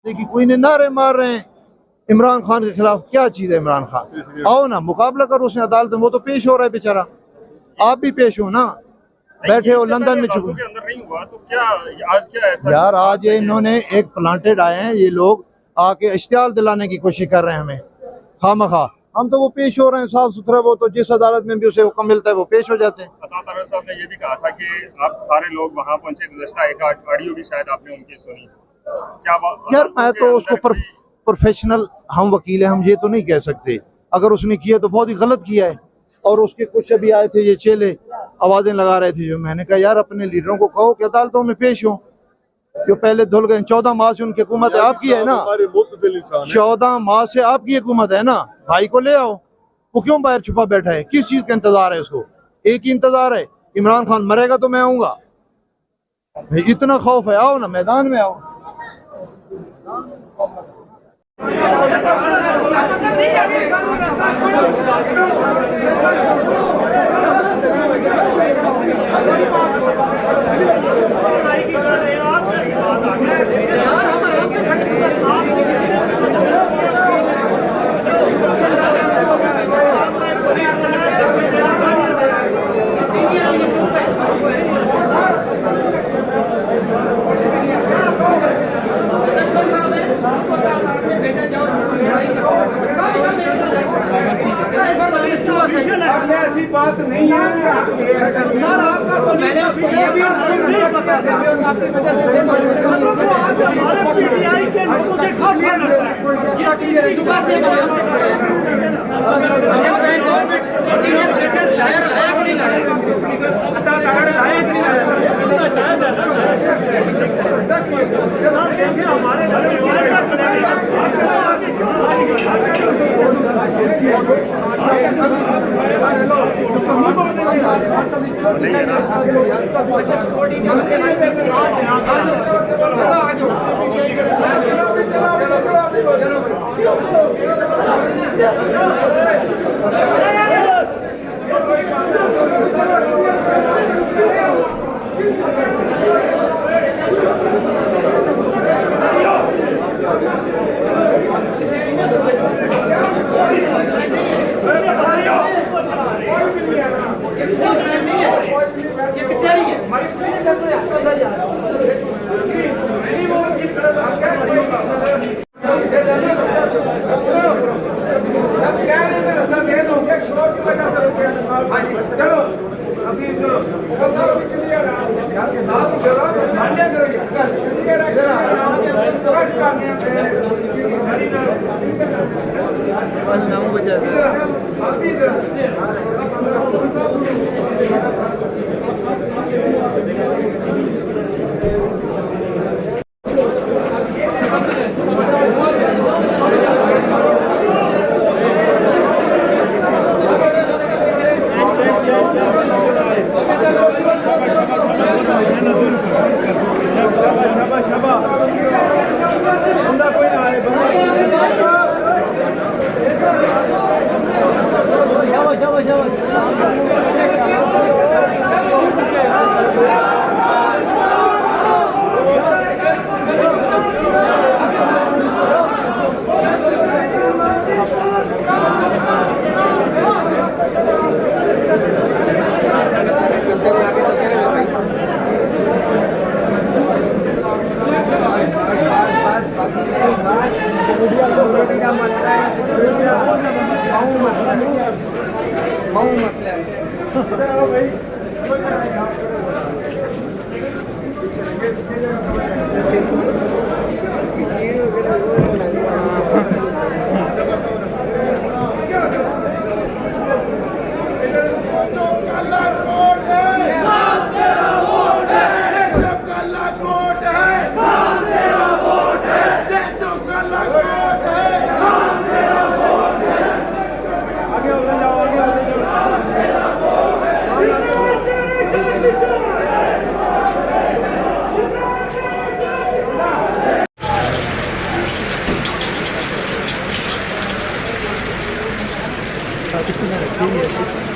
देखिए कोई ने नारे मार रहे हैं इमरान खान के खिलाफ। क्या चीज़ है इमरान खान? आओ ना मुकाबला करो उसने अदालत में। वो तो पेश हो रहा है बेचारा, आप भी पेश हो ना। बैठे हो लंदन में छुपे अंदर नहीं हुआ तो क्या आज क्या ऐसा यार? आज ये इन्होंने एक प्लांटेड आए हैं, ये लोग आके इश्तियाल दिलाने की कोशिश कर रहे हैं हमें खामखा। हम तो वो पेश हो रहे हैं साफ सुथरा, वो तो जिस अदालत में भी उसे हुक्म मिलता है वो पेश हो जाते हैं। अता तारड़ साहब ने ये भी कहा था कि आप सारे लोग वहां पहुंचे, गुज़श्ता एक ऑडियो भी शायद आपने उनकी सुनी। क्या यार मैं तो उसको प्रोफेशनल, हम वकील हैं, हम ये तो नहीं कह सकते। अगर उसने किया तो बहुत ही गलत किया है। और उसके कुछ अभी आए थे ये चेले, आवाजें लगा रहे थे, जो मैंने कहा यार अपने लीडरों को कहो कि अदालतों में पेश हो, जो पहले धुल गए। 14 माह से उनकी हुकूमत है, आपकी है ना। 14 माह से आपकी हुकूमत है ना। भाई को ले आओ, वो क्यों बाहर छुपा बैठा है? किस चीज का इंतजार है उसको? एक ही इंतजार है, इमरान खान मरेगा तो मैं आऊंगा। इतना खौफ है, आओ ना मैदान में आओ। ऐसी बात नहीं है सर, आपका तो मैंने ये भी नहीं पता था आपकी वजह से हमारे पीटीआई के लोगों से खाली लड़ता है। हमारे कितने